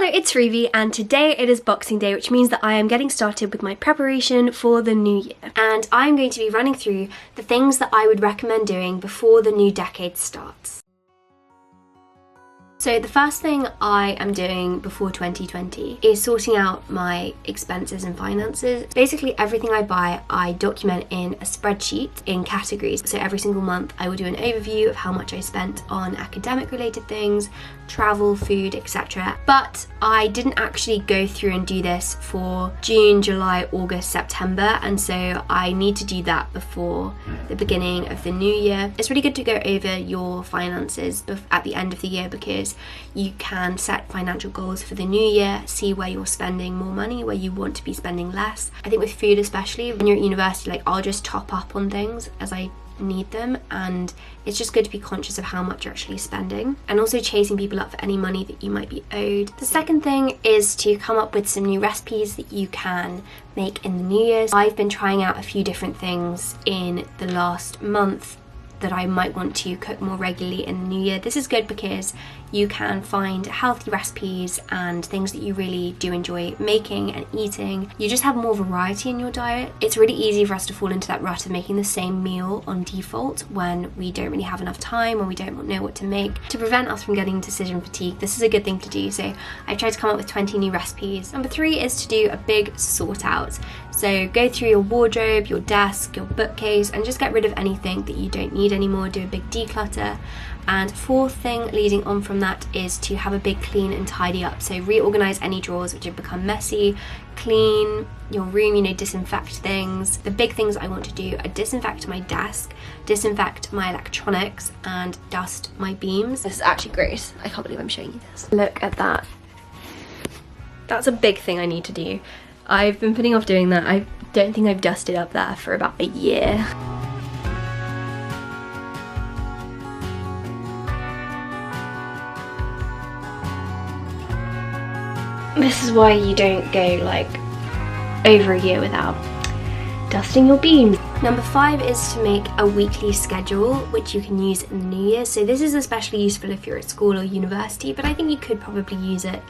Hello, it's Ruby, and today it is Boxing Day, which means that I am getting started with my preparation for the new year. And I'm going to be running through the things that I would recommend doing before the new decade starts. So the first thing I am doing before 2020 is sorting out my expenses and finances. Basically everything I buy, I document in a spreadsheet in categories. So every single month I will do an overview of how much I spent on academic related things, travel, food, etc. But I didn't actually go through and do this for June, July, August, September, and so I need to do that before the beginning of the new year. It's really good to go over your finances at the end of the year because you can set financial goals for the new year, see where you're spending more money, where you want to be spending less. I think with food especially, when you're at university, like I'll just top up on things as I need them, and it's just good to be conscious of how much you're actually spending and also chasing people up for any money that you might be owed. The second thing is to come up with some new recipes that you can make in the new year. I've been trying out a few different things in the last month that I might want to cook more regularly in the new year. This is good because you can find healthy recipes and things that you really do enjoy making and eating. You just have more variety in your diet. It's really easy for us to fall into that rut of making the same meal on default when we don't really have enough time, when we don't know what to make. To prevent us from getting decision fatigue, this is a good thing to do. So I've tried to come up with 20 new recipes. Number 3 is to do a big sort out. So go through your wardrobe, your desk, your bookcase, and just get rid of anything that you don't need anymore. Do a big declutter. And fourth thing leading on from that is to have a big clean and tidy up. So reorganize any drawers which have become messy, clean your room, disinfect things. The big things I want to do are disinfect my desk, disinfect my electronics, and dust my beams. This is actually great. I can't believe I'm showing you this. Look at that. That's a big thing I need to do. I've been putting off doing that. I don't think I've dusted up there for about a year. This is why you don't go like over a year without dusting your beams. Number 5 is to make a weekly schedule which you can use in the new year. So this is especially useful if you're at school or university, but I think you could probably use it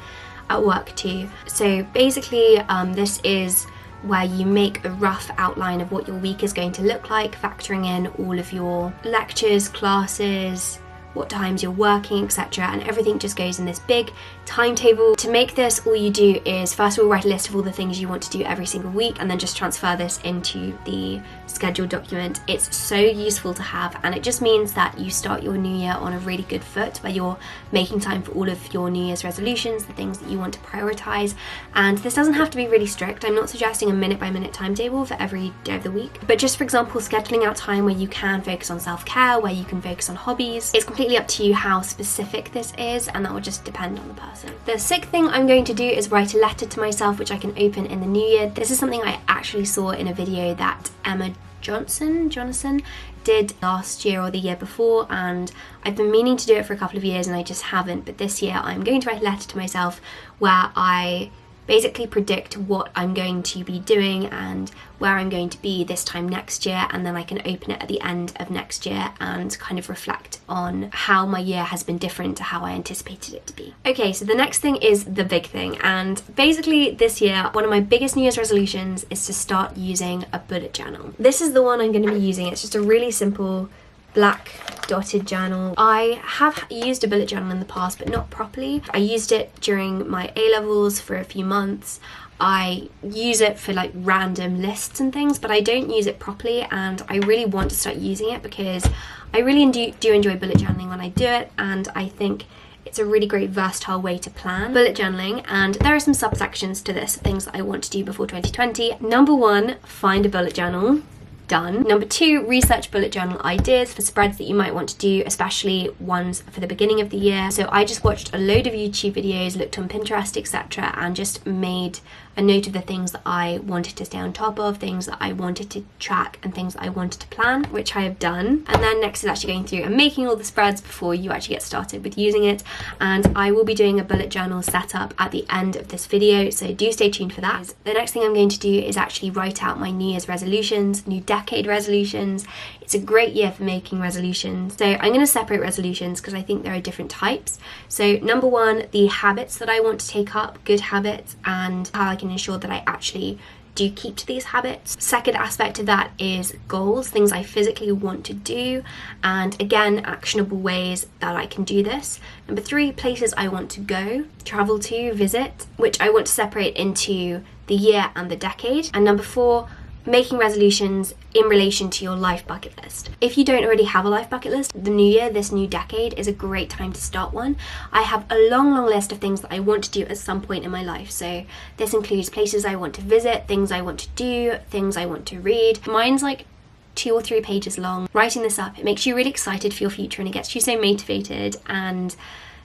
at work too. So basically this is where you make a rough outline of what your week is going to look like, factoring in all of your lectures, classes, what times you're working, etc., and everything just goes in this big timetable. To make this, all you do is first of all write a list of all the things you want to do every single week and then just transfer this into the schedule document. It's so useful to have, and it just means that you start your new year on a really good foot where you're making time for all of your New Year's resolutions, the things that you want to prioritize. And this doesn't have to be really strict. I'm not suggesting a minute by minute timetable for every day of the week, but just for example scheduling out time where you can focus on self-care, where you can focus on hobbies. It's completely up to you how specific this is, and that will just depend on the person. The 6th thing I'm going to do is write a letter to myself which I can open in the new year. This is something I actually saw in a video that Emma Johnson did last year or the year before, and I've been meaning to do it for a couple of years and I just haven't, but this year I'm going to write a letter to myself where I basically predict what I'm going to be doing and where I'm going to be this time next year, and then I can open it at the end of next year and kind of reflect on how my year has been different to how I anticipated it to be. Okay, so the next thing is the big thing, and basically this year one of my biggest New Year's resolutions is to start using a bullet journal. This is the one I'm going to be using. It's just a really simple black dotted journal. I have used a bullet journal in the past, but not properly. I used it during my A-levels for a few months. I use it for like random lists and things, but I don't use it properly, and I really want to start using it because I really do enjoy bullet journaling when I do it, and I think it's a really great versatile way to plan bullet journaling. And there are some subsections to this, things that I want to do before 2020. Number 1, find a bullet journal. Done. Number 2, research bullet journal ideas for spreads that you might want to do, especially ones for the beginning of the year. So I just watched a load of YouTube videos, looked on Pinterest, etc., and just made a note of the things that I wanted to stay on top of, things that I wanted to track, and things that I wanted to plan, which I have done. And then next is actually going through and making all the spreads before you actually get started with using it. And I will be doing a bullet journal setup at the end of this video, so do stay tuned for that. The next thing I'm going to do is actually write out my New Year's resolutions, new decade resolutions. It's a great year for making resolutions. So I'm going to separate resolutions because I think there are different types. So number one, the habits that I want to take up, good habits, and how I can ensure that I actually do keep to these habits. Second aspect of that is goals, things I physically want to do, and again, actionable ways that I can do this. Number three, places I want to go, travel to, visit, which I want to separate into the year and the decade. And number four, making resolutions in relation to your life bucket list. If you don't already have a life bucket list, the new year, this new decade, is a great time to start one. I have a long list of things that I want to do at some point in my life. So this includes places I want to visit, things I want to do, things I want to read. Mine's like 2 or 3 pages long. Writing this up, it makes you really excited for your future and it gets you so motivated. And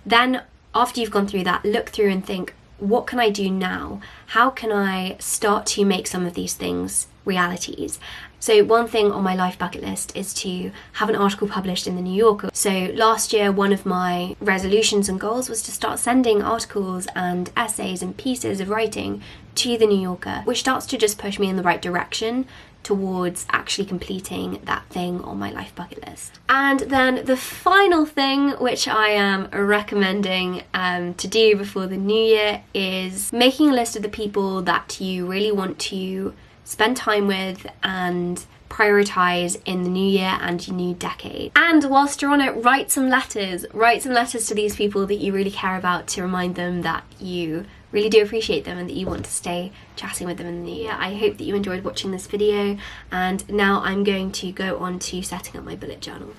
then after you've gone through that, look through and think, what can I do now? How can I start to make some of these things realities? So one thing on my life bucket list is to have an article published in the New Yorker. So last year, one of my resolutions and goals was to start sending articles and essays and pieces of writing to the New Yorker, which starts to just push me in the right direction towards actually completing that thing on my life bucket list. And then the final thing, which I am recommending to do before the new year, is making a list of the people that you really want to spend time with and prioritise in the new year and your new decade. And whilst you're on it, write some letters to these people that you really care about to remind them that you really do appreciate them and that you want to stay chatting with them in the new year. I hope that you enjoyed watching this video, and now I'm going to go on to setting up my bullet journal.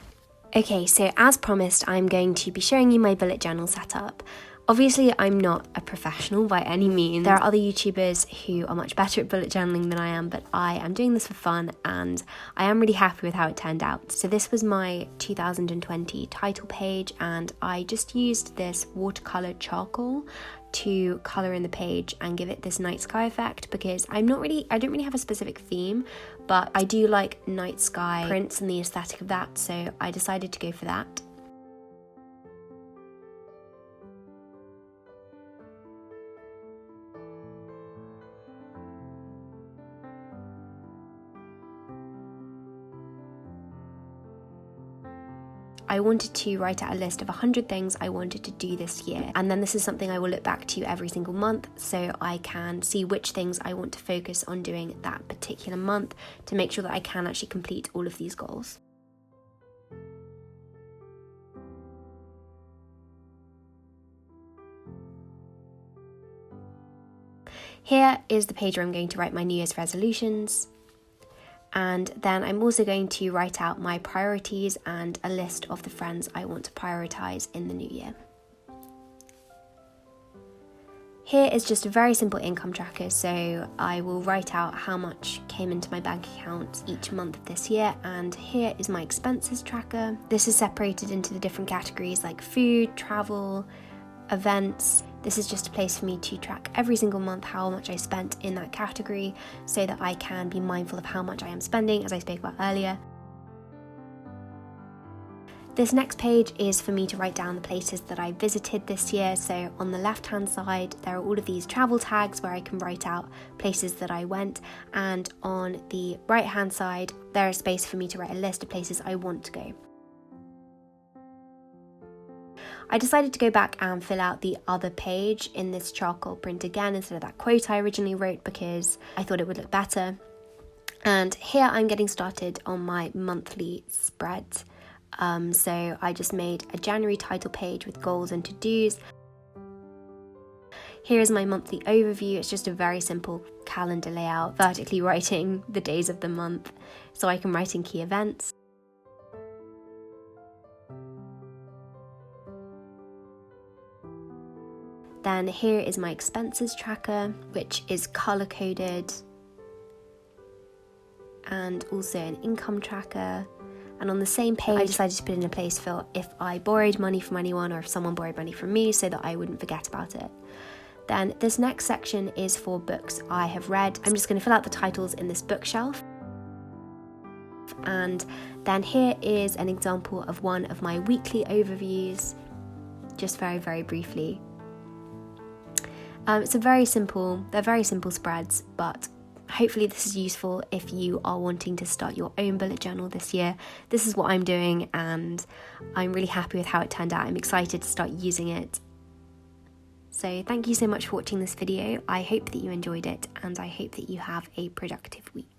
Okay, so as promised, I'm going to be showing you my bullet journal setup. Obviously, I'm not a professional by any means. There are other YouTubers who are much better at bullet journaling than I am, but I am doing this for fun and I am really happy with how it turned out. So this was my 2020 title page, and I just used this watercolor charcoal to colour in the page and give it this night sky effect, because I don't really have a specific theme, but I do like night sky prints and the aesthetic of that, so I decided to go for that. I wanted to write out a list of 100 things I wanted to do this year, and then this is something I will look back to every single month so I can see which things I want to focus on doing that particular month to make sure that I can actually complete all of these goals. Here is the page where I'm going to write my New Year's resolutions. And then I'm also going to write out my priorities and a list of the friends I want to prioritise in the new year. Here is just a very simple income tracker, so I will write out how much came into my bank account each month this year, and here is my expenses tracker. This is separated into the different categories like food, travel, events. This is just a place for me to track every single month how much I spent in that category so that I can be mindful of how much I am spending, as I spoke about earlier. This next page is for me to write down the places that I visited this year. So on the left hand side there are all of these travel tags where I can write out places that I went, and on the right hand side there is space for me to write a list of places I want to go. I decided to go back and fill out the other page in this charcoal print again instead of that quote I originally wrote, because I thought it would look better. And here I'm getting started on my monthly spread. So I just made a January title page with goals and to-dos. Here is my monthly overview. It's just a very simple calendar layout, vertically writing the days of the month so I can write in key events. Then here is my expenses tracker, which is color coded, and also an income tracker. And on the same page, I decided to put in a place for if I borrowed money from anyone or if someone borrowed money from me, so that I wouldn't forget about it. Then this next section is for books I have read. I'm just going to fill out the titles in this bookshelf. And then here is an example of one of my weekly overviews, just very, very briefly. They're very simple spreads, but hopefully this is useful if you are wanting to start your own bullet journal this year. This is what I'm doing and I'm really happy with how it turned out. I'm excited to start using it. So thank you so much for watching this video. I hope that you enjoyed it and I hope that you have a productive week.